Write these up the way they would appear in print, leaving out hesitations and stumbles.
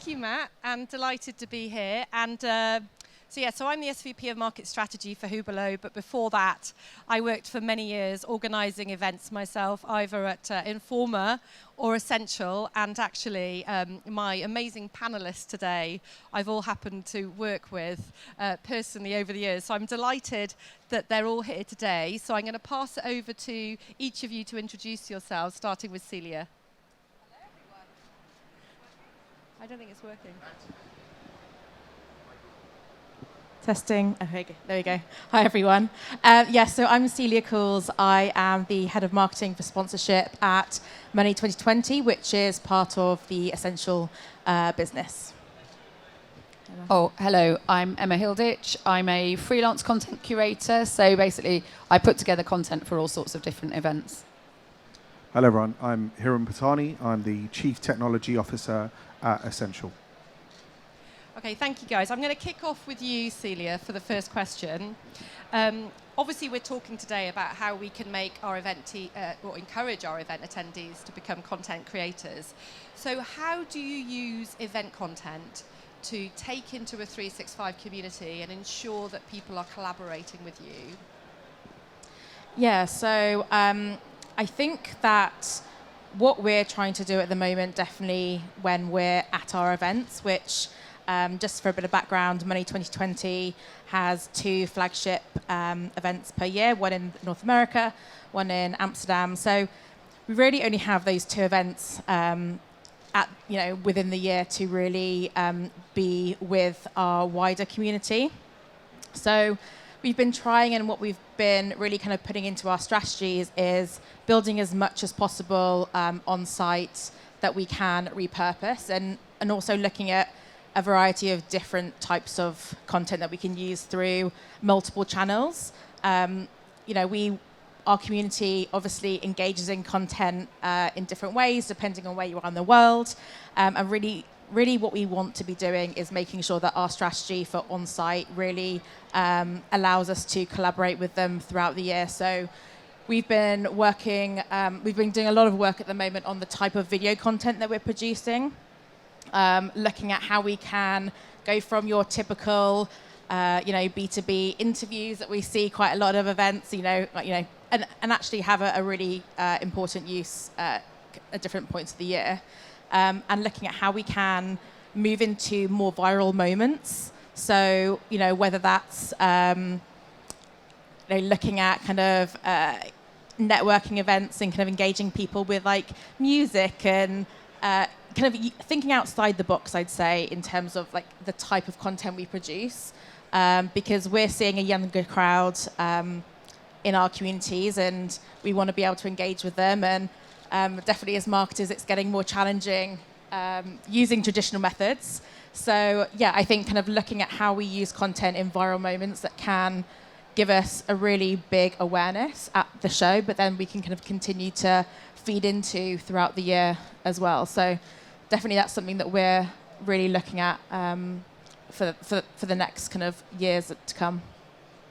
thank you, Matt. I'm delighted to be here. And so I'm the SVP of Market Strategy for Hublot, but before that, I worked for many years organising events myself, either at Informa or Essential. And actually, my amazing panellists today, I've all happened to work with personally over the years. So I'm delighted that they're all here today. So I'm going to pass it over to each of you to introduce yourselves, starting with Celia. Hello, everyone. I don't think it's working. Testing. Okay, there we go. Hi, everyone. So I'm Celia Cools. I am the head of marketing for sponsorship at Money 2020, which is part of the Essential business. Oh, hello. I'm Emma Hilditch. I'm a freelance content curator. So basically, I put together content for all sorts of different events. Hello, everyone. I'm Hiram Patani. I'm the Chief Technology Officer at Essential. Okay, thank you, guys. I'm going to kick off with you, Celia, for the first question. Obviously, we're talking today about how we can make our event or encourage our event attendees to become content creators. So how do you use event content to take into a 365 community and ensure that people are collaborating with you? Yeah, so I think that what we're trying to do at the moment, definitely when we're at our events, which just for a bit of background, Money 2020 has 2 flagship events per year, one in North America, one in Amsterdam. So we really only have those 2 events within the year to really be with our wider community. So we've been trying, and what we've been really kind of putting into our strategies is building as much as possible on site that we can repurpose, and also looking at a variety of different types of content that we can use through multiple channels. Our community obviously engages in content in different ways depending on where you are in the world, and really what we want to be doing is making sure that our strategy for on-site really allows us to collaborate with them throughout the year. So we've been doing a lot of work at the moment on the type of video content that we're producing. Looking at how we can go from your typical, B2B interviews that we see quite a lot of events, and actually have a really important use at different points of the year, and looking at how we can move into more viral moments. So, whether that's looking at kind of networking events and kind of engaging people with like music and kind of thinking outside the box, I'd say, in terms of like the type of content we produce, because we're seeing a younger crowd in our communities, and we want to be able to engage with them. And definitely, as marketers, it's getting more challenging using traditional methods. So yeah, I think kind of looking at how we use content in viral moments that can give us a really big awareness at the show, but then we can kind of continue to feed into throughout the year as well. So definitely that's something that we're really looking at for the next kind of years to come.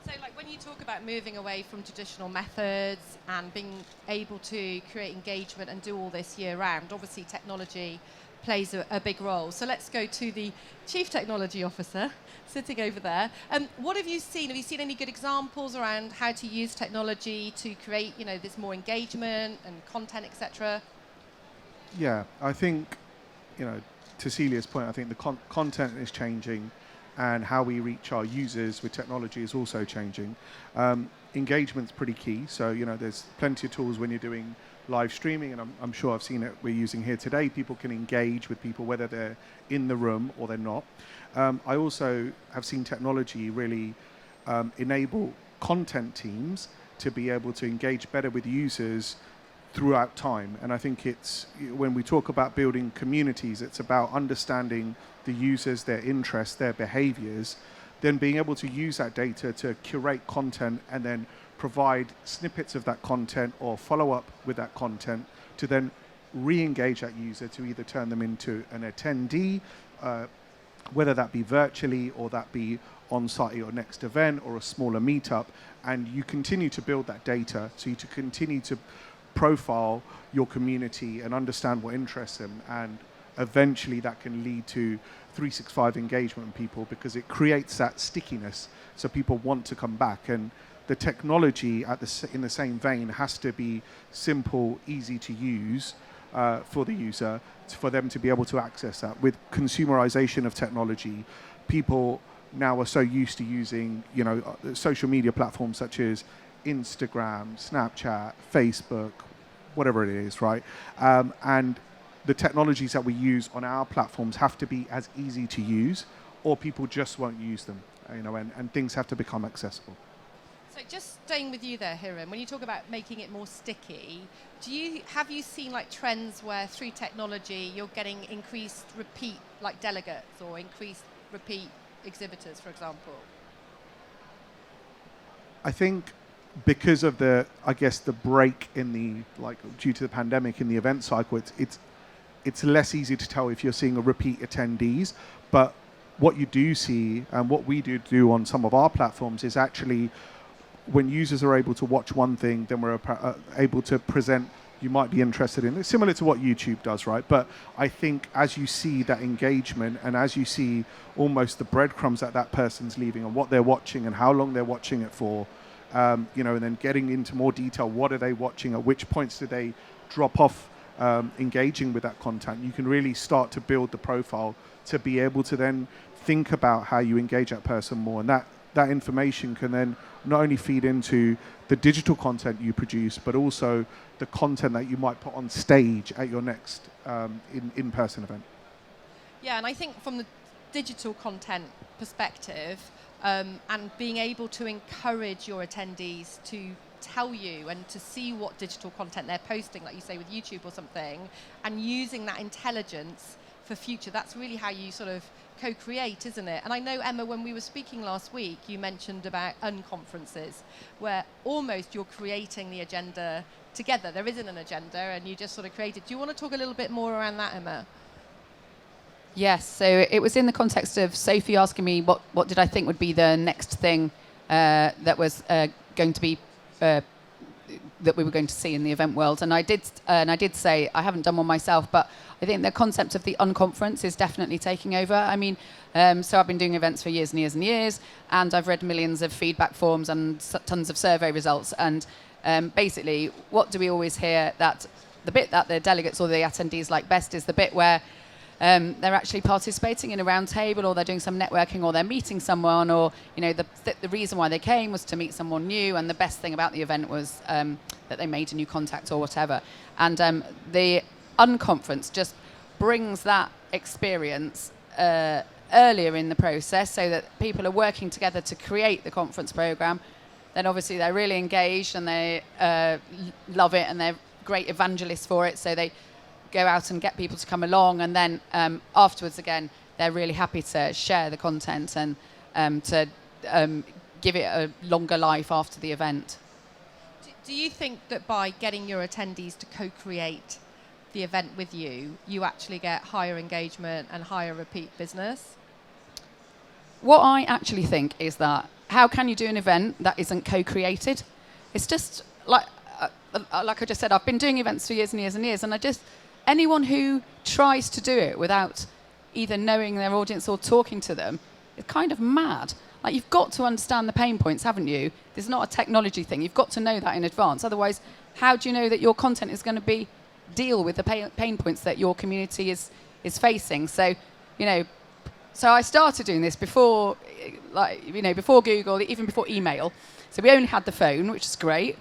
So like when you talk about moving away from traditional methods and being able to create engagement and do all this year round, obviously technology plays a big role. So let's go to the Chief Technology Officer sitting over there. What have you seen? Have you seen any good examples around how to use technology to create, this more engagement and content, etc.? Yeah, I think, to Celia's point, I think the content is changing, and how we reach our users with technology is also changing. Engagement's pretty key. So, there's plenty of tools when you're doing live streaming, and I'm sure I've seen it we're using here today. People can engage with people whether they're in the room or they're not. I also have seen technology really enable content teams to be able to engage better with users throughout time. And I think it's, when we talk about building communities, it's about understanding the users, their interests, their behaviors, then being able to use that data to curate content and then provide snippets of that content or follow up with that content to then re-engage that user to either turn them into an attendee, whether that be virtually or that be on site at your next event or a smaller meetup. And you continue to build that data so you to continue to profile your community and understand what interests them, and eventually that can lead to 365 engagement with people, because it creates that stickiness, so people want to come back. And the technology in the same vein has to be simple, easy to use for the user, for them to be able to access that. With consumerization of technology, people now are so used to using, social media platforms such as Instagram, Snapchat, Facebook, whatever it is, right? And the technologies that we use on our platforms have to be as easy to use, or people just won't use them, and things have to become accessible. So just staying with you there, Hiram, when you talk about making it more sticky, have you seen like trends where through technology you're getting increased repeat like delegates or increased repeat exhibitors, for example? I think because of the break in due to the pandemic in the event cycle, it's less easy to tell if you're seeing a repeat attendees. But what you do see, and what we do on some of our platforms, is actually when users are able to watch one thing, then we're able to present you might be interested in. It's similar to what YouTube does, right? But I think as you see that engagement, and as you see almost the breadcrumbs that person's leaving and what they're watching and how long they're watching it for, and then getting into more detail, what are they watching, at which points do they drop off engaging with that content, you can really start to build the profile to be able to then think about how you engage that person more. And that information can then not only feed into the digital content you produce, but also the content that you might put on stage at your next in-person event. Yeah, and I think from the digital content perspective, and being able to encourage your attendees to tell you and to see what digital content they're posting, like you say with YouTube or something, and using that intelligence for future, that's really how you sort of co-create, isn't it? And I know, Emma, when we were speaking last week, you mentioned about unconferences, where almost you're creating the agenda together. There isn't an agenda, and you just sort of create it. Do you want to talk a little bit more around that, Emma? Yes, so it was in the context of Sophie asking me what did I think would be the next thing that was going to be that we were going to see in the event world, and I did say I haven't done one myself, but I think the concept of the unconference is definitely taking over. I mean, so I've been doing events for years and years and years, and I've read millions of feedback forms and tons of survey results, and basically, what do we always hear? That the bit that the delegates or the attendees like best is the bit where they're actually participating in a round table, or they're doing some networking, or they're meeting someone, or the reason why they came was to meet someone new, and the best thing about the event was that they made a new contact or whatever. And the unconference just brings that experience earlier in the process, so that people are working together to create the conference program. Then obviously they're really engaged, and they love it, and they're great evangelists for it, so they go out and get people to come along, and then afterwards again they're really happy to share the content and to give it a longer life after the event. Do you think that by getting your attendees to co-create the event with you, you actually get higher engagement and higher repeat business? What I actually think is that how can you do an event that isn't co-created? It's just like I just said, I've been doing events for years and years and years, and anyone who tries to do it without either knowing their audience or talking to them is kind of mad. Like, you've got to understand the pain points, haven't you? This is not a technology thing. You've got to know that in advance. Otherwise, how do you know that your content is going to deal with the pain points that your community is facing? So, so I started doing this before Google, even before email. So we only had the phone, which is great.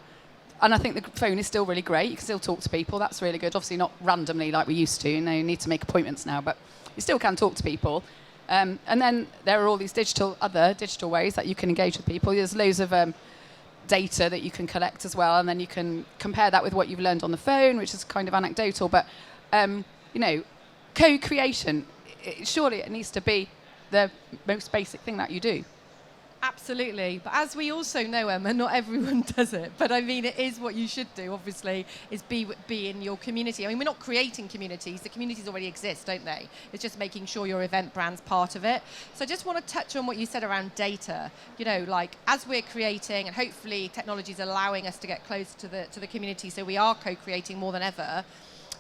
And I think the phone is still really great. You can still talk to people. That's really good. Obviously not randomly like we used to. You need to make appointments now, but you still can talk to people. And then there are all these other digital ways that you can engage with people. There's loads of data that you can collect as well, and then you can compare that with what you've learned on the phone, which is kind of anecdotal. But co-creation, surely it needs to be the most basic thing that you do. Absolutely. But as we also know, Emma, not everyone does it. But I mean, it is what you should do, obviously, is be in your community. I mean, we're not creating communities. The communities already exist, don't they? It's just making sure your event brand's part of it. So I just want to touch on what you said around data. Like as we're creating, and hopefully technology is allowing us to get close to the community, so we are co-creating more than ever.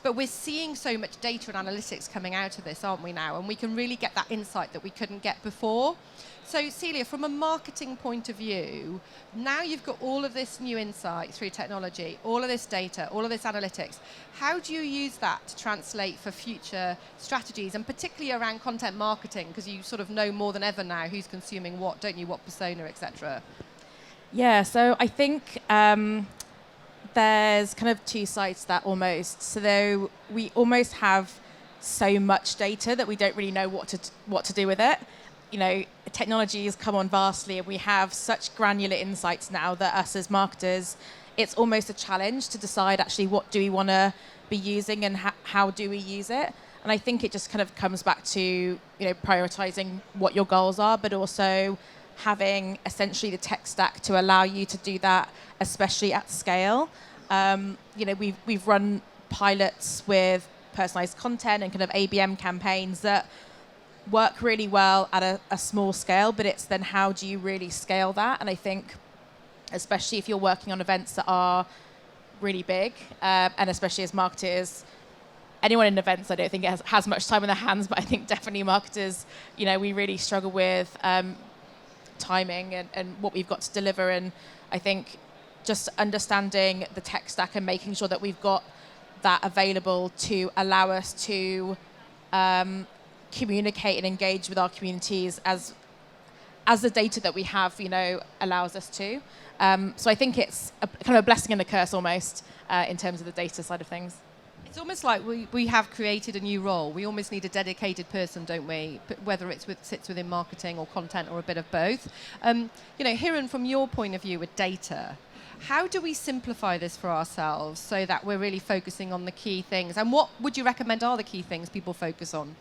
But we're seeing so much data and analytics coming out of this, aren't we now? And we can really get that insight that we couldn't get before. So Celia, from a marketing point of view, now you've got all of this new insight through technology, all of this data, all of this analytics. How do you use that to translate for future strategies, and particularly around content marketing, because you sort of know more than ever now who's consuming what, don't you, what persona, etc.? Yeah, so I think there's kind of two sides to that almost. So though we almost have so much data that we don't really know what to do with it. You know, technology has come on vastly, and we have such granular insights now that us as marketers, it's almost a challenge to decide actually what do we want to be using and how do we use it. And I think it just kind of comes back to, you know, prioritizing what your goals are, but also having essentially the tech stack to allow you to do that, especially at scale. You know, we've run pilots with personalized content and kind of ABM campaigns that work really well at a small scale, but it's then how do you really scale that? And I think, especially if you're working on events that are really big, and especially as marketers, anyone in events, I don't think has much time on their hands, but I think definitely marketers, you know, we really struggle with timing and what we've got to deliver. And I think just understanding the tech stack and making sure that we've got that available to allow us to communicate and engage with our communities as the data that we have, you know, allows us to. So I think it's a kind of a blessing and a curse almost in terms of the data side of things. It's almost like we have created a new role. We almost need a dedicated person, don't we? Whether sits within marketing or content or a bit of both. You know, Hiran, from your point of view with data, how do we simplify this for ourselves so that we're really focusing on the key things? And what would you recommend are the key things people focus on?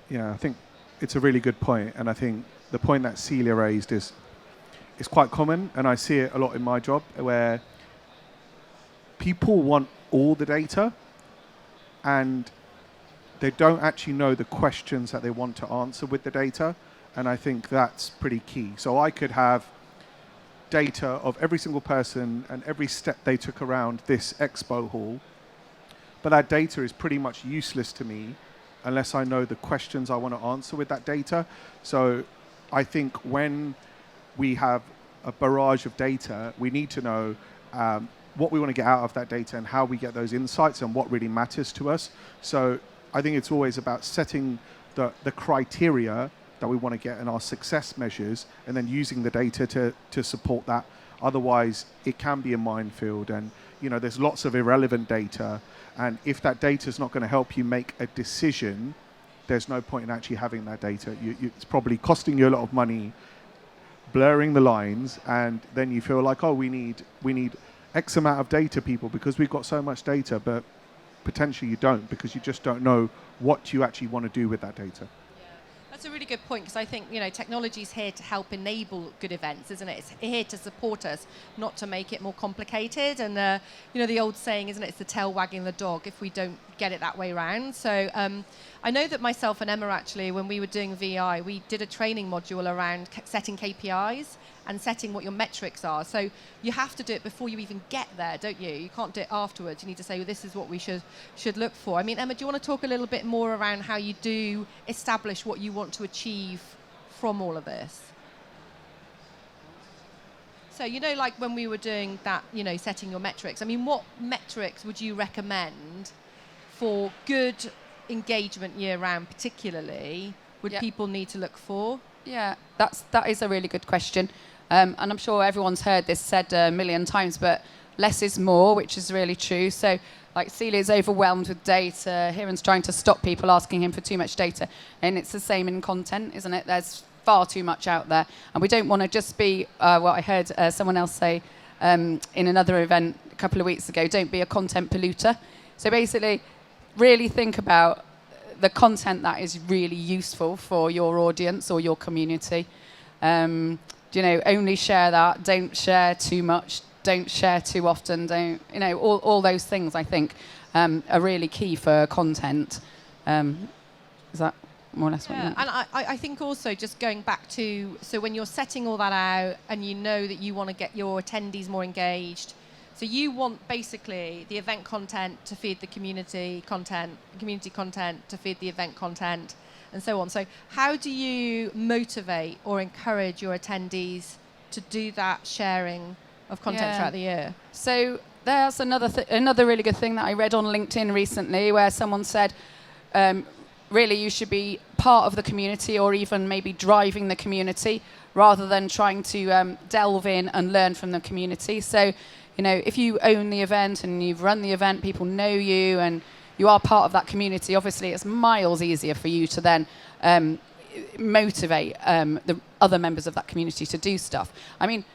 Yeah, I think it's a really good point, and I think the point that Celia raised is quite common, and I see it a lot in my job, where people want all the data, and they don't actually know the questions that they want to answer with the data, and I think that's pretty key. So I could have data of every single person and every step they took around this expo hall, but that data is pretty much useless to me unless I know the questions I want to answer with that data. So I think when we have a barrage of data, we need to know what we want to get out of that data and how we get those insights and what really matters to us. So I think it's always about setting the criteria that we want to get in our success measures and then using the data to support that. Otherwise, it can be a minefield, and you know, there's lots of irrelevant data, and if that data is not going to help you make a decision, there's no point in actually having that data. It's probably costing you a lot of money, blurring the lines, and then you feel like, oh, we need X amount of data, people, because we've got so much data, but potentially you don't, because you just don't know what you actually want to do with that data. That's a really good point, because I think, you know, technology is here to help enable good events, isn't it? It's here to support us, not to make it more complicated. And, you know, the old saying, isn't it? It's the tail wagging the dog if we don't get it that way around. So I know that myself and Emma, actually, when we were doing VI, we did a training module around setting KPIs and setting what your metrics are. So you have to do it before you even get there, don't you? You can't do it afterwards. You need to say, well, this is what we should look for. I mean, Emma, do you want to talk a little bit more around how you do establish what you want to achieve from all of this? So, you know, like when we were doing that, you know, setting your metrics, I mean, what metrics would you recommend for good engagement year round particularly would people need to look for? Yeah, that is a really good question. And I'm sure everyone's heard this said a million times, but less is more, which is really true. So, like, Celia's overwhelmed with data. Hiran's trying to stop people asking him for too much data. And it's the same in content, isn't it? There's far too much out there. And we don't want to just be, what I heard someone else say in another event a couple of weeks ago, don't be a content polluter. So basically, really think about the content that is really useful for your audience or your community. You know, only share that. Don't share too much. Don't share too often. Don't, you know, all those things, I think, are really key for content. Is that more or less what you meant? And I think also just going back to, so when you're setting all that out and you know that you want to get your attendees more engaged, So you want basically the event content to feed the community content to feed the event content, and so on. So how do you motivate or encourage your attendees to do that sharing of content throughout the year? So there's another really good thing that I read on LinkedIn recently, where someone said, really you should be part of the community, or even maybe driving the community, rather than trying to delve in and learn from the community. So, you know, if you own the event and you've run the event, people know you and you are part of that community, obviously it's miles easier for you to then motivate the other members of that community to do stuff. I mean,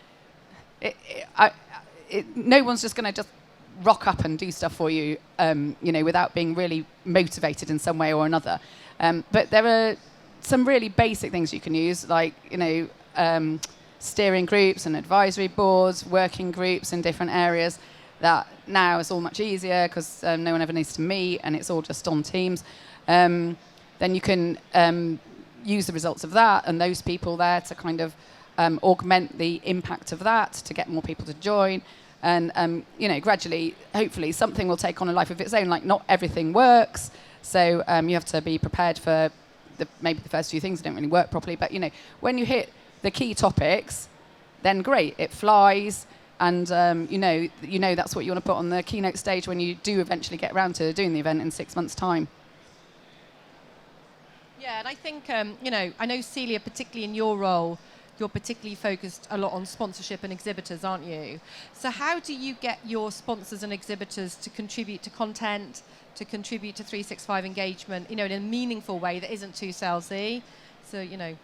no one's just going to just rock up and do stuff for you, you know, without being really motivated in some way or another. But there are some really basic things you can use, like, you know, steering groups and advisory boards, working groups in different areas. That now is all much easier because no one ever needs to meet and it's all just on Teams. Then you can use the results of that and those people there to kind of augment the impact of that, to get more people to join. And, you know, gradually, hopefully, something will take on a life of its own. Like, not everything works. So you have to be prepared for maybe the first few things don't really work properly. But, you know, when you hit the key topics, then great, it flies. And, you know that's what you want to put on the keynote stage when you do eventually get around to doing the event in 6 months' time. Yeah, and I think, you know, I know, Celia, particularly in your role, you're particularly focused a lot on sponsorship and exhibitors, aren't you? So how do you get your sponsors and exhibitors to contribute to content, to contribute to 365 engagement, you know, in a meaningful way that isn't too salesy? So, you know.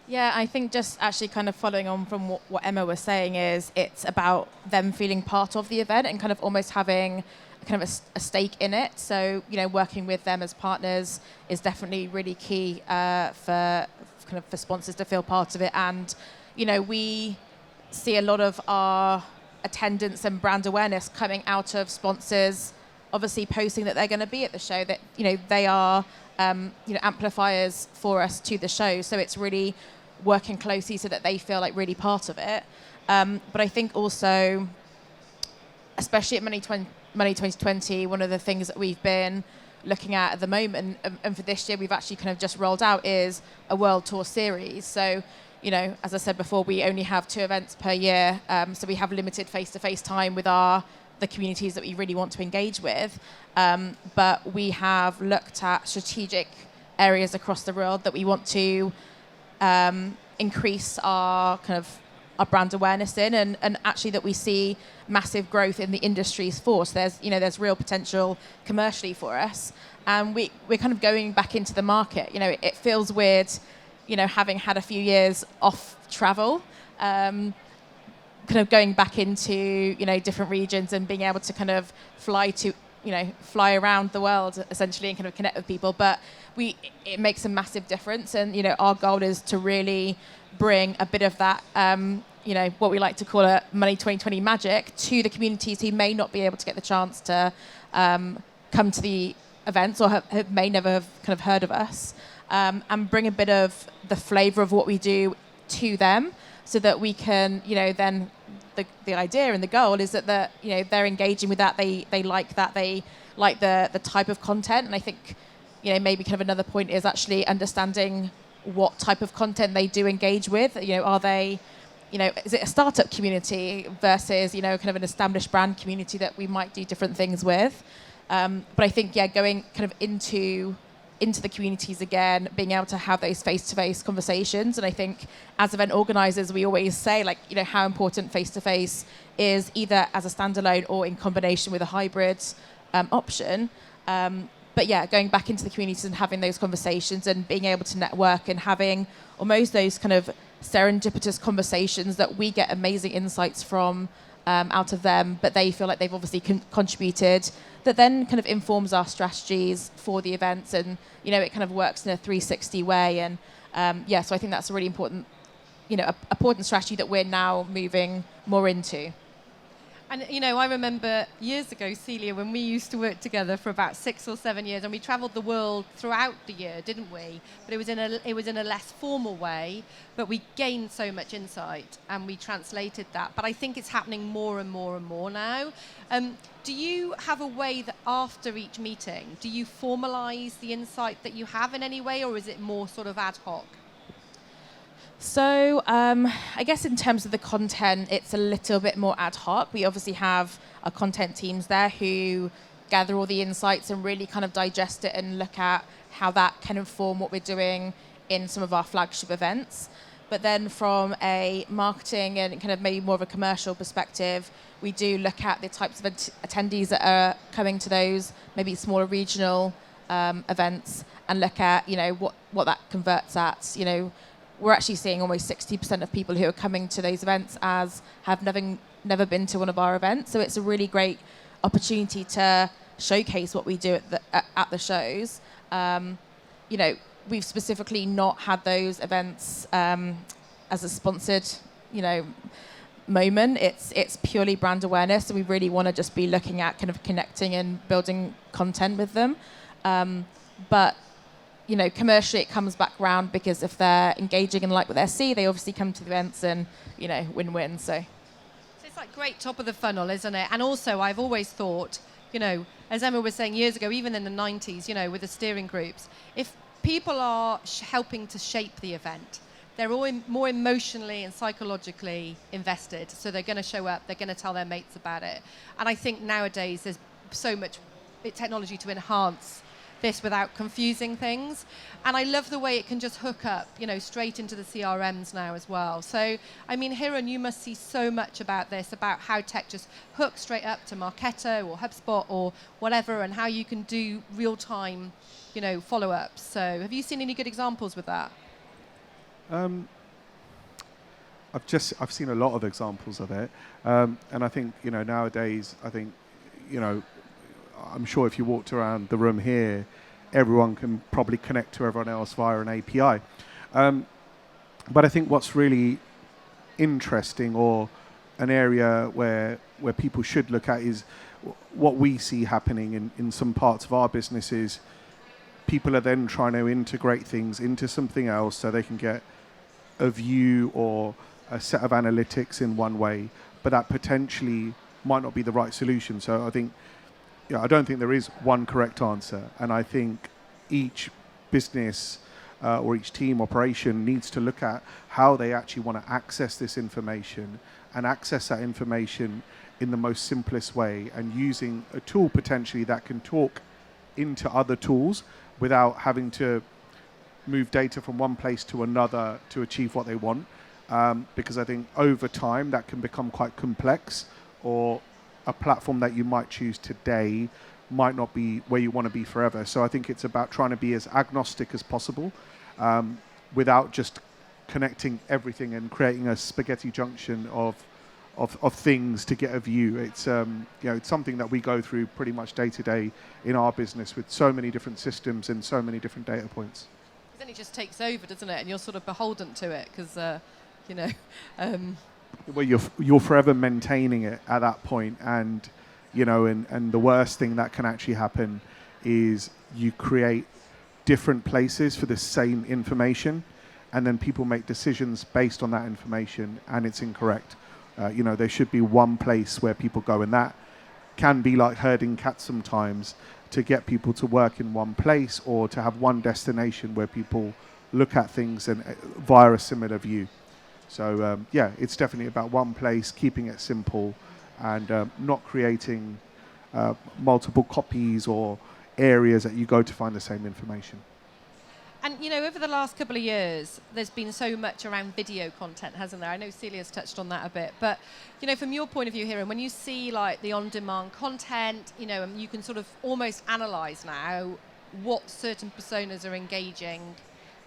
Yeah, I think just actually kind of following on from what Emma was saying is it's about them feeling part of the event and kind of almost having kind of a stake in it. So, you know, working with them as partners is definitely really key for sponsors to feel part of it. And, you know, we see a lot of our attendance and brand awareness coming out of sponsors obviously posting that they're going to be at the show, that, you know, they are, you know, amplifiers for us to the show. So it's really working closely so that they feel like really part of it. But I think also, especially at Money 2020, one of the things that we've been looking at the moment, and for this year we've actually kind of just rolled out, is a world tour series. So, you know, as I said before, we only have 2 events per year, so we have limited face-to-face time with the communities that we really want to engage with. But we have looked at strategic areas across the world that we want to increase our brand awareness in, and actually that we see massive growth in the industries for. So there's real potential commercially for us, and we're kind of going back into the market. You know, it feels weird, you know, having had a few years off travel, kind of going back into, you know, different regions and being able to kind of fly around the world essentially and kind of connect with people. But it makes a massive difference, and, you know, our goal is to really bring a bit of that, you know, what we like to call a Money 2020 magic to the communities who may not be able to get the chance to come to the events, or may never have kind of heard of us, and bring a bit of the flavour of what we do to them, so that we can, you know, then the idea and the goal is that you know, they're engaging with that, they like that, they like the type of content. And I think, you know, maybe kind of another point is actually understanding what type of content they do engage with. You know, are they, you know, is it a startup community versus, you know, kind of an established brand community that we might do different things with? But I think, yeah, going kind of into the communities again, being able to have those face-to-face conversations. And I think as event organisers, we always say, like, you know, how important face-to-face is, either as a standalone or in combination with a hybrid option. But yeah, going back into the communities and having those conversations and being able to network and having almost those kind of serendipitous conversations that we get amazing insights from out of them, but they feel like they've obviously contributed, that then kind of informs our strategies for the events. And, you know, it kind of works in a 360 way. And yeah, so I think that's a really important, you know, important strategy that we're now moving more into. And, I remember years ago, Celia, when we used to work together for about 6 or 7 years, and we travelled the world throughout the year, didn't we? But it was in a less formal way, but we gained so much insight, and we translated that. But I think it's happening more and more and more now. Do you have a way that after each meeting, do you formalise the insight that you have in any way, or is it more sort of ad hoc? So I guess in terms of the content, it's a little bit more ad hoc. We obviously have our content teams there who gather all the insights and really kind of digest it and look at how that can inform what we're doing in some of our flagship events. But then from a marketing and kind of maybe more of a commercial perspective, we do look at the types of attendees that are coming to those maybe smaller regional events and look at, what that converts at, We're actually seeing almost 60% of people who are coming to those events as have never been to one of our events. So it's a really great opportunity to showcase what we do at the shows. We've specifically not had those events as a sponsored, moment. It's purely brand awareness. So we really want to just be looking at kind of connecting and building content with them. But commercially it comes back round because if they're engaging and like what they see, they obviously come to the events and, win-win. So it's like great top of the funnel, isn't it? And also I've always thought, as Emma was saying years ago, even in the 90s, with the steering groups, if people are helping to shape the event, they're all more emotionally and psychologically invested. So they're going to show up, they're going to tell their mates about it. And I think nowadays there's so much technology to enhance this without confusing things. And I love the way it can just hook up, straight into the CRMs now as well. So, Hiran, you must see so much about this, about how tech just hooks straight up to Marketo or HubSpot or whatever, and how you can do real-time, follow-ups. So have you seen any good examples with that? I've seen a lot of examples of it. And I think, nowadays, I'm sure if you walked around the room here, everyone can probably connect to everyone else via an API. But I think what's really interesting, or an area where people should look at, is what we see happening in some parts of our business is people are then trying to integrate things into something else so they can get a view or a set of analytics in one way, but that potentially might not be the right solution. So I think, I don't think there is one correct answer, and I think each business or each team operation needs to look at how they actually want to access this information and access that information in the most simplest way, and using a tool potentially that can talk into other tools without having to move data from one place to another to achieve what they want. Because I think over time that can become quite complex, or a platform that you might choose today might not be where you want to be forever. So I think it's about trying to be as agnostic as possible, without just connecting everything and creating a spaghetti junction of things to get a view. It's it's something that we go through pretty much day to day in our business, with so many different systems and so many different data points. Then it just takes over, doesn't it? And you're sort of beholden to it because well, you're forever maintaining it at that point, and and the worst thing that can actually happen is you create different places for the same information, and then people make decisions based on that information, and it's incorrect. There should be one place where people go, and that can be like herding cats sometimes, to get people to work in one place, or to have one destination where people look at things and via a similar view. So it's definitely about one place, keeping it simple, and not creating multiple copies or areas that you go to find the same information. And, over the last couple of years, there's been so much around video content, hasn't there? I know Celia's touched on that a bit. But, from your point of view here, and when you see, like, the on-demand content, you can sort of almost analyse now what certain personas are engaging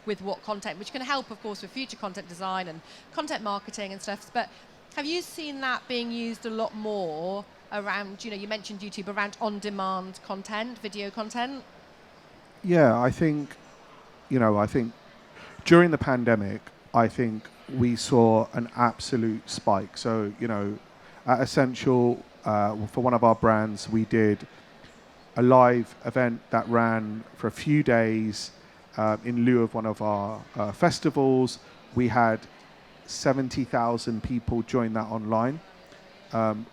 with what content, which can help, of course, with future content design and content marketing and stuff. But have you seen that being used a lot more around, you mentioned YouTube, around on-demand content, video content? Yeah, I think during the pandemic, I think we saw an absolute spike. So, at Essential, for one of our brands, we did a live event that ran for a few days in lieu of one of our festivals. We had 70,000 people join that online, and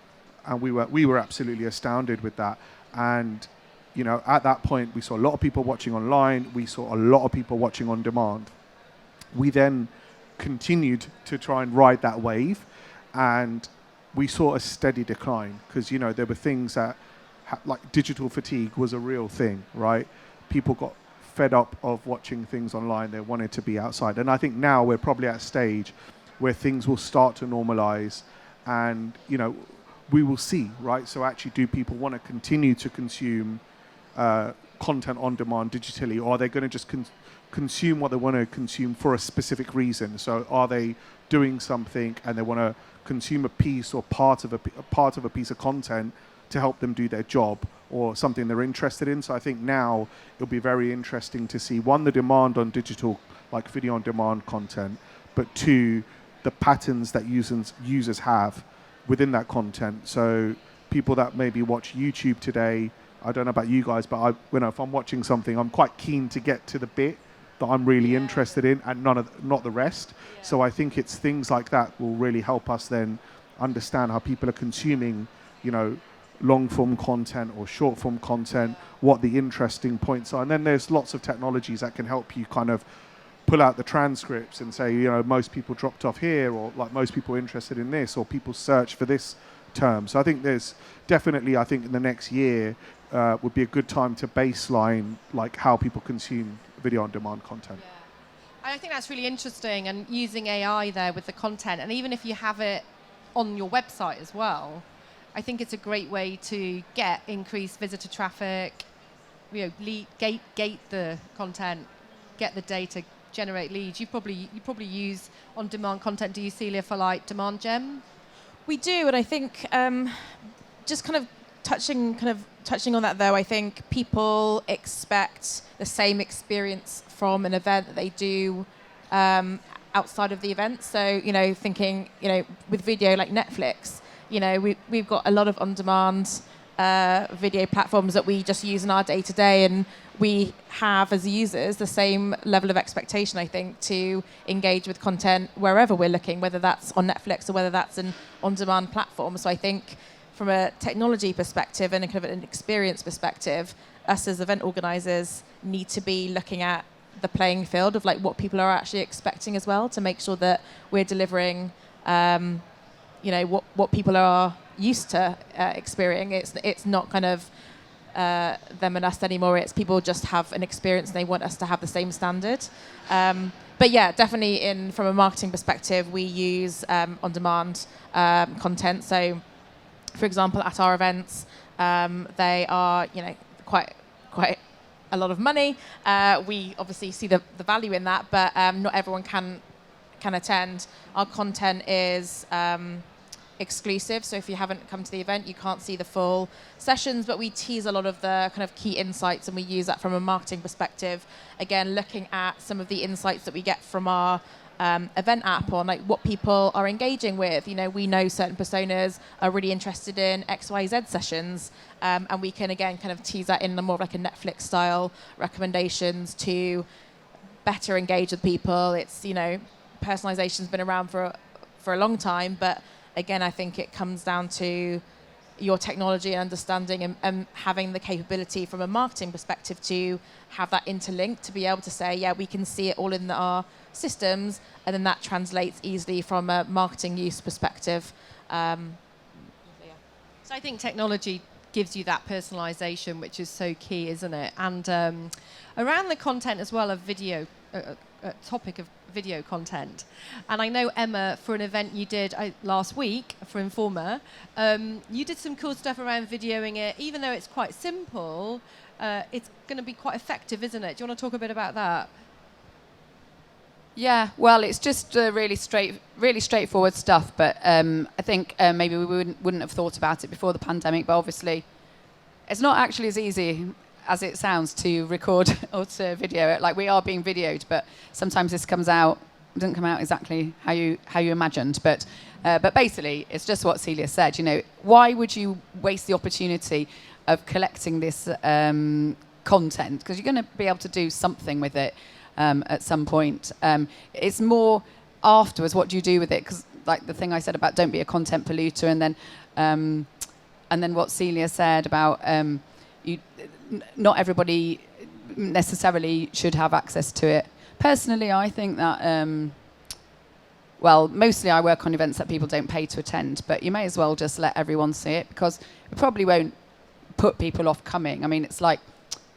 we were absolutely astounded with that. And you know, at that point, we saw a lot of people watching online. We saw a lot of people watching on demand. We then continued to try and ride that wave, and we saw a steady decline because, you know, there were things that, like digital fatigue was a real thing, right? People got fed up of watching things online. They wanted to be outside. And I think now we're probably at a stage where things will start to normalize, and, you know, we will see, right? So actually, do people want to continue to consume content on demand digitally, or are they going to just consume what they want to consume for a specific reason? So are they doing something and they want to consume a piece or part of a piece of content to help them do their job or something they're interested in? So I think now it'll be very interesting to see, one, the demand on digital, like video on demand content, but two, the patterns that users have within that content. So people that maybe watch YouTube today, I don't know about you guys, but if I'm watching something, I'm quite keen to get to the bit that I'm really interested in and not the rest. Yeah. So I think it's things like that will really help us then understand how people are consuming, you know, long form content or short form content, what the interesting points are. And then there's lots of technologies that can help you kind of pull out the transcripts and say, you know, most people dropped off here, or like most people are interested in this, or people search for this term. So I think there's definitely, I think in the next year would be a good time to baseline like how people consume video on demand content. Yeah. I think that's really interesting, and using AI there with the content, and even if you have it on your website as well, I think it's a great way to get increased visitor traffic, you know, gate the content, get the data, generate leads. You probably use on demand content, do you, Celia, for like demand gen? We do, and I think just kind of touching on that though, I think people expect the same experience from an event that they do outside of the event. So, you know, thinking, you know, with video like Netflix, you know, we've got a lot of on-demand video platforms that we just use in our day-to-day, and we have as users the same level of expectation, I think, to engage with content wherever we're looking, whether that's on Netflix or whether that's an on-demand platform. So I think from a technology perspective and a kind of an experience perspective, us as event organizers need to be looking at the playing field of like what people are actually expecting as well, to make sure that we're delivering you know, what people are used to experiencing. It's not kind of them and us anymore. It's people just have an experience and they want us to have the same standard. But yeah, definitely from a marketing perspective, we use on-demand content. So, for example, at our events, they are, you know, quite a lot of money. We obviously see the value in that, but not everyone can attend. Our content is exclusive, so if you haven't come to the event, you can't see the full sessions, but we tease a lot of the kind of key insights, and we use that from a marketing perspective. Again, looking at some of the insights that we get from our event app on like what people are engaging with. You know, we know certain personas are really interested in XYZ sessions, and we can again kind of tease that in more of like a Netflix style recommendations to better engage with people. It's, you know, personalization's been around for a long time, but again, I think it comes down to your technology and understanding and having the capability from a marketing perspective to have that interlinked, to be able to say, yeah, we can see it all in our systems, and then that translates easily from a marketing use perspective. So I think technology gives you that personalization, which is so key, isn't it? And around the content as well of video, topic of video content. And I know, Emma, for an event you did last week for Informer, you did some cool stuff around videoing it. Even though it's quite simple, it's going to be quite effective, isn't it? Do you want to talk a bit about that? Yeah, well, it's just really straightforward stuff. But I think maybe we wouldn't have thought about it before the pandemic. But obviously, it's not actually as easy as it sounds to record or to video it. Like, we are being videoed, but sometimes this comes out didn't come out exactly how you imagined, but basically it's just what Celia said. You know, why would you waste the opportunity of collecting this content, because you're going to be able to do something with it at some point. It's more afterwards, what do you do with it? Because like the thing I said about don't be a content polluter, and then what Celia said about not everybody necessarily should have access to it. Personally, I think that, well, mostly I work on events that people don't pay to attend, but you may as well just let everyone see it, because it probably won't put people off coming. I mean, it's like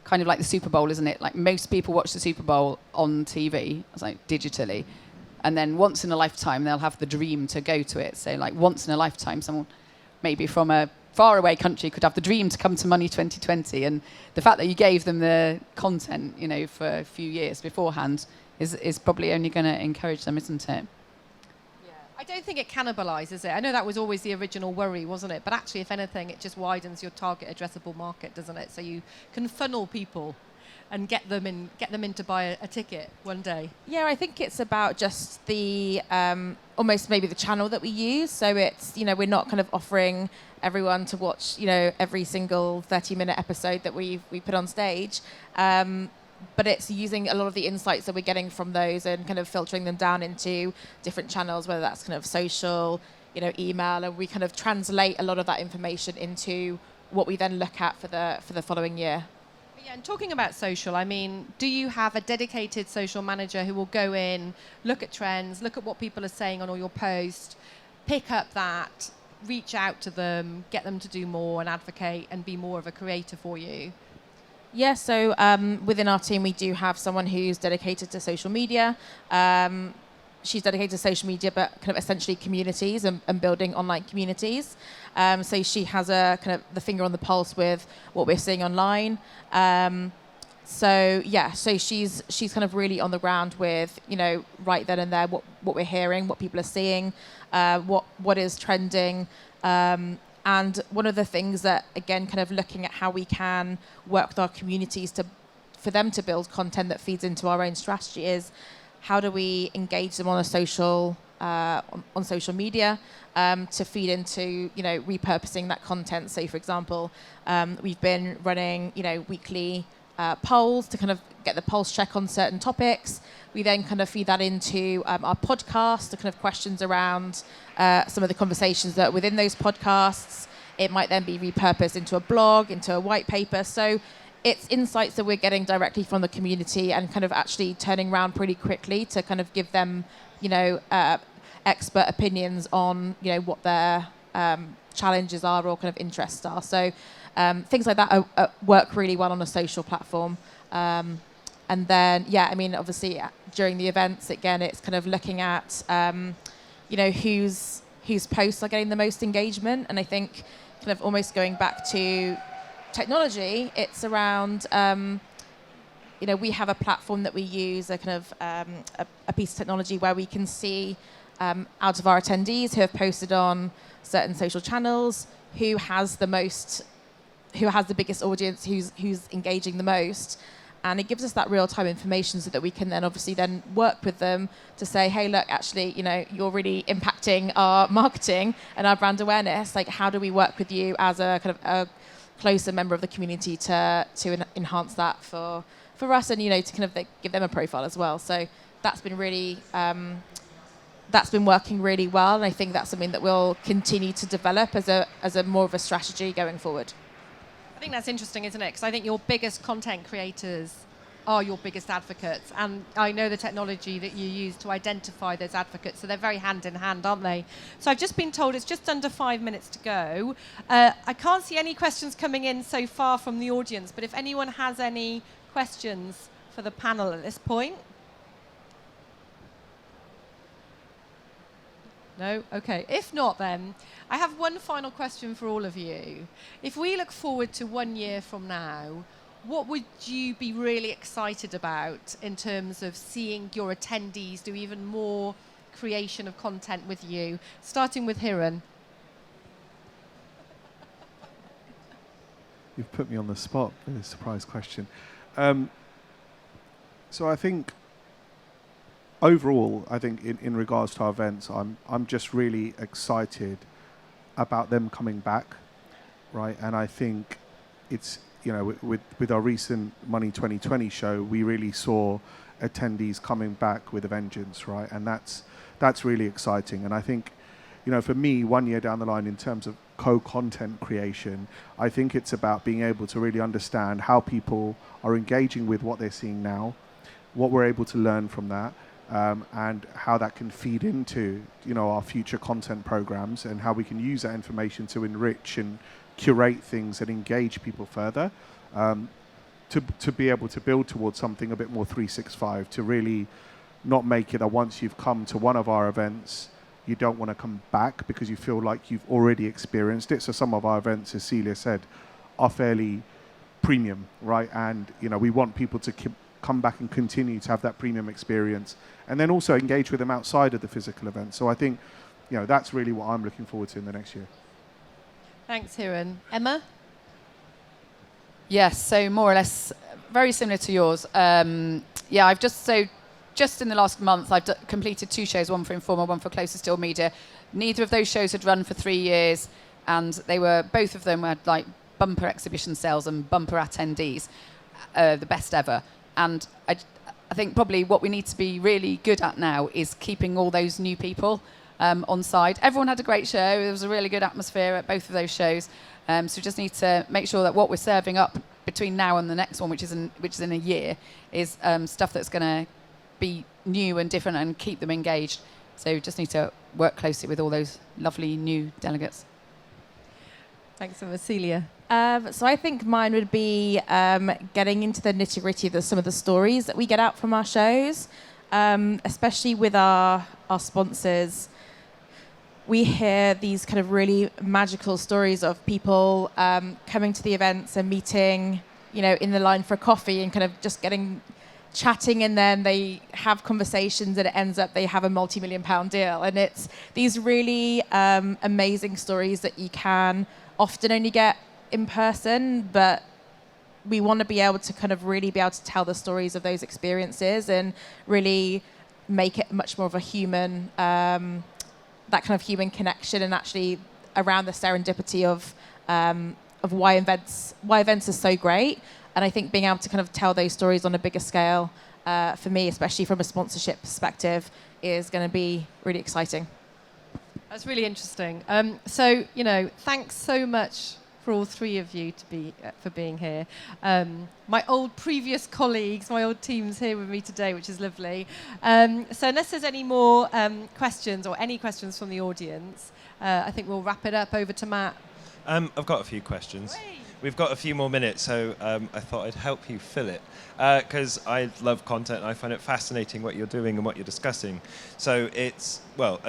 kind of like the Super Bowl, isn't it? Like most people watch the Super Bowl on TV, it's like digitally, and then once in a lifetime they'll have the dream to go to it. So like once in a lifetime, someone maybe from a faraway country could have the dream to come to Money 2020, and the fact that you gave them the content, you know, for a few years beforehand is probably only going to encourage them, isn't it? I don't think it cannibalises it. I know that was always the original worry, wasn't it? But actually, if anything, it just widens your target addressable market, doesn't it? So you can funnel people and get them in to buy a ticket one day. Yeah, I think it's about just the almost maybe the channel that we use. So it's, you know, we're not kind of offering everyone to watch, you know, every single 30-minute episode that we put on stage. But it's using a lot of the insights that we're getting from those and kind of filtering them down into different channels, whether that's kind of social, you know, email, and we kind of translate a lot of that information into what we then look at for the following year. Yeah, and talking about social, I mean, do you have a dedicated social manager who will go in, look at trends, look at what people are saying on all your posts, pick up that, reach out to them, get them to do more and advocate and be more of a creator for you? Yeah, so within our team, we do have someone who's dedicated to social media. She's dedicated to social media, but kind of essentially communities and building online communities. So she has a kind of the finger on the pulse with what we're seeing online. So she's kind of really on the ground with, you know, right then and there what we're hearing, what people are seeing, what is trending. And one of the things that, again, kind of looking at how we can work with our communities for them to build content that feeds into our own strategy is how do we engage them on a social on social media to feed into, you know, repurposing that content. So, for example, we've been running, you know, weekly polls to kind of get the pulse check on certain topics. We then kind of feed that into our podcast, the kind of questions around some of the conversations that are within those podcasts. It might then be repurposed into a blog, into a white paper. So it's insights that we're getting directly from the community and kind of actually turning around pretty quickly to kind of give them, you know, expert opinions on, you know, what their challenges are or kind of interests are. So things like that work really well on a social platform. And then, yeah, I mean, obviously during the events, again, it's kind of looking at, you know, whose posts are getting the most engagement. And I think kind of almost going back to technology, it's around, you know, we have a platform that we use, a kind of a piece of technology where we can see out of our attendees who have posted on certain social channels, who has the biggest audience, who's engaging the most. And it gives us that real-time information so that we can then obviously then work with them to say, hey, look, actually, you know, you're really impacting our marketing and our brand awareness. Like, how do we work with you as a kind of a closer member of the community to enhance that for us and, you know, to kind of give them a profile as well. So that's been really, that's been working really well. And I think that's something that we'll continue to develop as a more of a strategy going forward. I think that's interesting, isn't it? Because I think your biggest content creators are your biggest advocates. And I know the technology that you use to identify those advocates. So they're very hand in hand, aren't they? So I've just been told it's just under 5 minutes to go. I can't see any questions coming in so far from the audience. But if anyone has any questions for the panel at this point. No? Okay. If not, then I have one final question for all of you. If we look forward to 1 year from now, what would you be really excited about in terms of seeing your attendees do even more creation of content with you? Starting with Hiran. You've put me on the spot with a surprise question. So I think overall, I think in regards to our events, I'm just really excited about them coming back, right? And I think it's, with our recent Money 2020 show, we really saw attendees coming back with a vengeance, right? And that's really exciting. And I think, for me, 1 year down the line, in terms of co-content creation, I think it's about being able to really understand how people are engaging with what they're seeing now, what we're able to learn from that, and how that can feed into, our future content programs, and how we can use that information to enrich and curate things and engage people further, to be able to build towards something a bit more 365, to really not make it that once you've come to one of our events, you don't want to come back because you feel like you've already experienced it. So some of our events, as Celia said, are fairly premium, right? And, we want people to come back and continue to have that premium experience, and then also engage with them outside of the physical event. So I think, that's really what I'm looking forward to in the next year. Thanks, Hiran. Emma? Yes, so more or less very similar to yours. I've just in the last month, I've completed 2 shows, one for Informa, one for Closer Still Media. Neither of those shows had run for 3 years, and both of them had like bumper exhibition sales and bumper attendees, the best ever. And I think probably what we need to be really good at now is keeping all those new people on side. Everyone had a great show. There was a really good atmosphere at both of those shows. So we just need to make sure that what we're serving up between now and the next one, which is in a year, is stuff that's going to be new and different and keep them engaged. So we just need to work closely with all those lovely new delegates. Thanks, Celia. So I think mine would be getting into the nitty-gritty of some of the stories that we get out from our shows, especially with our sponsors. We hear these kind of really magical stories of people coming to the events and meeting, in the line for a coffee and kind of just chatting, and then they have conversations and it ends up they have a multi-million-pound deal. And it's these really amazing stories that you can often only get in person, but we want to be able to kind of really be able to tell the stories of those experiences and really make it much more of a human, that kind of human connection, and actually around the serendipity of why events are so great. And I think being able to kind of tell those stories on a bigger scale, for me, especially from a sponsorship perspective, is going to be really exciting. That's really interesting. So, thanks so much for all 3 of you for being here. My old previous colleagues, my old team's here with me today, which is lovely. So unless there's any more questions or any questions from the audience, I think we'll wrap it up. Over to Matt. I've got a few questions. Hey. We've got a few more minutes, so I thought I'd help you fill it, because I love content and I find it fascinating what you're doing and what you're discussing. So I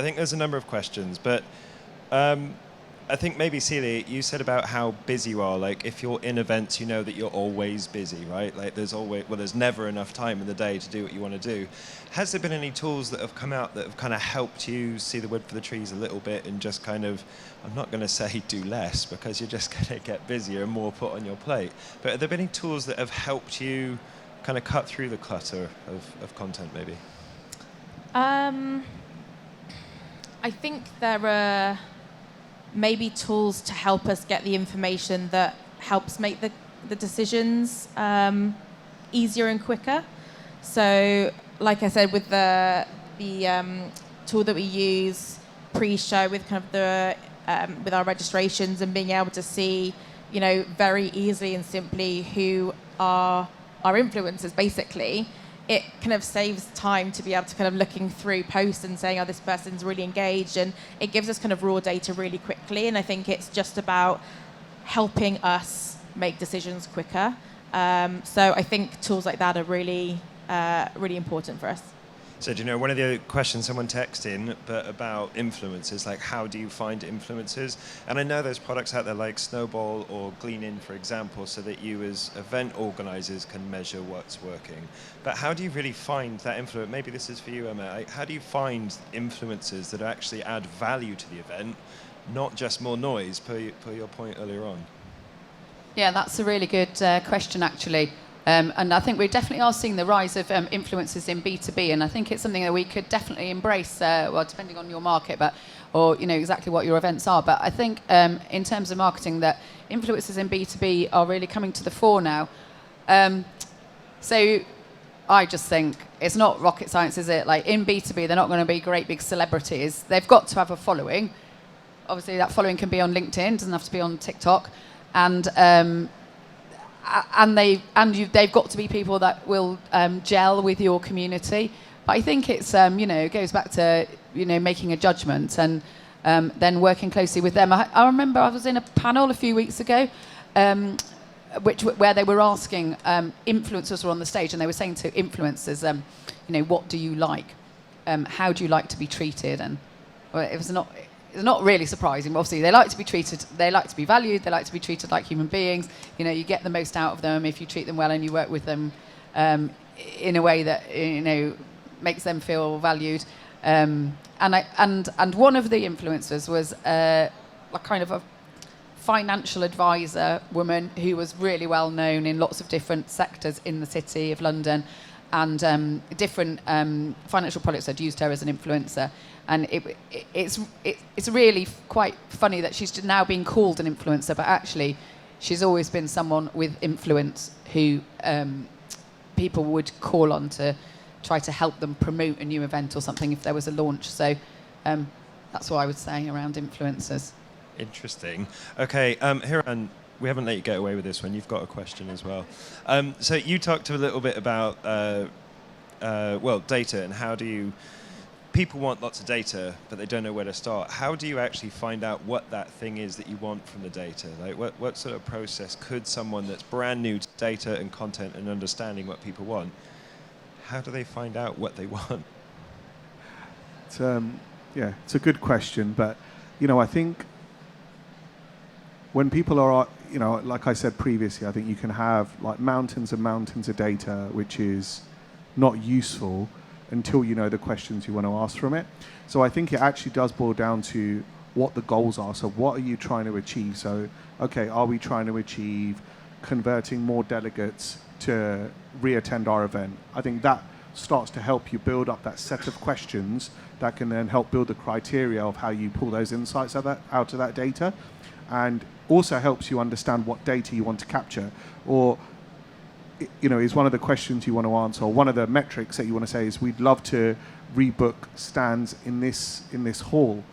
think there's a number of questions, but I think maybe, Celia, you said about how busy you are. Like, if you're in events, you know that you're always busy, right? Like, there's never enough time in the day to do what you want to do. Has there been any tools that have come out that have kind of helped you see the wood for the trees a little bit and just kind of, I'm not going to say do less because you're just going to get busier and more put on your plate, but have there been any tools that have helped you kind of cut through the clutter of content, maybe? I think there are maybe tools to help us get the information that helps make the decisions easier and quicker. So, like I said, with the tool that we use pre-show with kind of with our registrations and being able to see, very easily and simply who are our influencers, basically, it kind of saves time to be able to kind of looking through posts and saying, oh, this person's really engaged, and it gives us kind of raw data really quickly. And I think it's just about helping us make decisions quicker. So I think tools like that are really, really important for us. So, one of the questions someone texted in, but about influencers, like how do you find influencers? And I know there's products out there like Snowball or Glean In, for example, so that you as event organizers can measure what's working. But how do you really find that influence? Maybe this is for you, Emma. How do you find influencers that actually add value to the event, not just more noise, per your point earlier on? Yeah, that's a really good question, actually. And I think we definitely are seeing the rise of influencers in B2B, and I think it's something that we could definitely embrace, well, depending on your market, or exactly what your events are. But I think in terms of marketing, that influencers in B2B are really coming to the fore now. So I just think it's not rocket science, is it? Like in B2B, they're not going to be great big celebrities. They've got to have a following. Obviously, that following can be on LinkedIn, doesn't have to be on TikTok, and they've got to be people that will gel with your community. But I think it's it goes back to making a judgment and then working closely with them. I remember I was in a panel a few weeks ago, where they were asking influencers were on the stage, and they were saying to influencers, what do you like? How do you like to be treated? And well, it's not really surprising. Obviously, they like to be treated. They like to be valued. They like to be treated like human beings. You get the most out of them if you treat them well and you work with them in a way that makes them feel valued. And one of the influencers was a kind of a financial advisor woman who was really well known in lots of different sectors in the city of London, and different financial products had used her as an influencer. And it's really quite funny that she's now being called an influencer, but actually she's always been someone with influence who people would call on to try to help them promote a new event or something if there was a launch. So that's what I would say around influencers. Interesting. Okay, Hiran, we haven't let you get away with this one. You've got a question as well. So you talked a little bit about data, and how do you... People want lots of data, but they don't know where to start. How do you actually find out what that thing is that you want from the data? Like, what sort of process could someone that's brand new to data and content and understanding what people want, how do they find out what they want? It's a good question, but I think when people are, like I said previously, I think you can have like mountains and mountains of data which is not useful until you know the questions you want to ask from it. So I think it actually does boil down to what the goals are. So what are you trying to achieve? So, okay, are we trying to achieve converting more delegates to re-attend our event? I think that starts to help you build up that set of questions that can then help build the criteria of how you pull those insights out of that data, and also helps you understand what data you want to capture, or is one of the questions you want to answer, or one of the metrics that you want to say is, we'd love to rebook stands in this hall.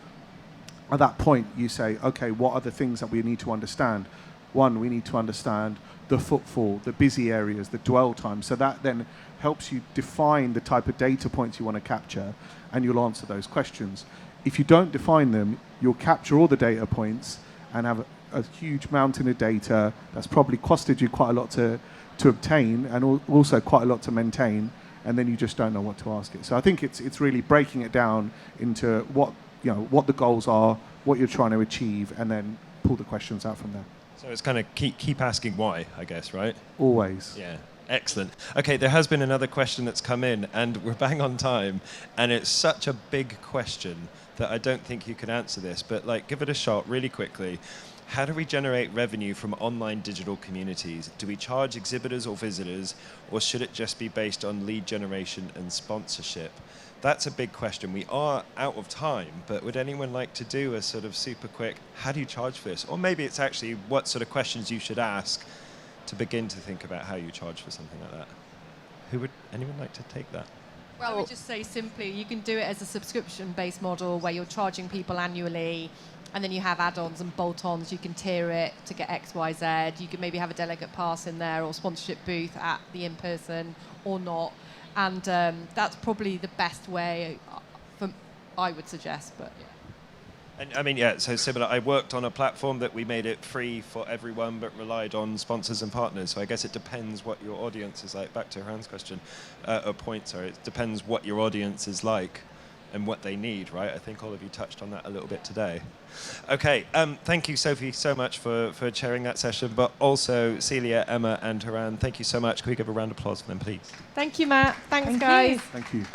At that point, you say, okay, what are the things that we need to understand? One, we need to understand the footfall, the busy areas, the dwell time. So that then helps you define the type of data points you want to capture, and you'll answer those questions. If you don't define them, you'll capture all the data points and have a huge mountain of data that's probably costed you quite a lot to obtain, and also quite a lot to maintain, and then you just don't know what to ask it. So I think it's really breaking it down into what the goals are, what you're trying to achieve, and then pull the questions out from there. So it's kind of keep asking why, I guess, right? Always. Yeah. Excellent. Okay, there has been another question that's come in, and we're bang on time, and it's such a big question that I don't think you can answer this, but give it a shot really quickly. How do we generate revenue from online digital communities? Do we charge exhibitors or visitors, or should it just be based on lead generation and sponsorship? That's a big question. We are out of time, but would anyone like to do a sort of super quick, how do you charge for this? Or maybe it's actually what sort of questions you should ask to begin to think about how you charge for something like that. Anyone like to take that? Well, I would just say simply, you can do it as a subscription-based model where you're charging people annually, and then you have add-ons and bolt-ons. You can tier it to get X, Y, Z. You could maybe have a delegate pass in there, or sponsorship booth at the in-person, or not. And that's probably the best way, I would suggest. But yeah. And I mean, yeah, so similar. I worked on a platform that we made it free for everyone, but relied on sponsors and partners. So I guess it depends what your audience is like. Back to Hans' question, it depends what your audience is like and what they need, right? I think all of you touched on that a little bit today. Okay, thank you, Sophie, so much for chairing that session, but also Celia, Emma, and Hiran, thank you so much. Can we give a round of applause for them, please? Thank you, Matt. Thanks, Thank guys. you. Thank you.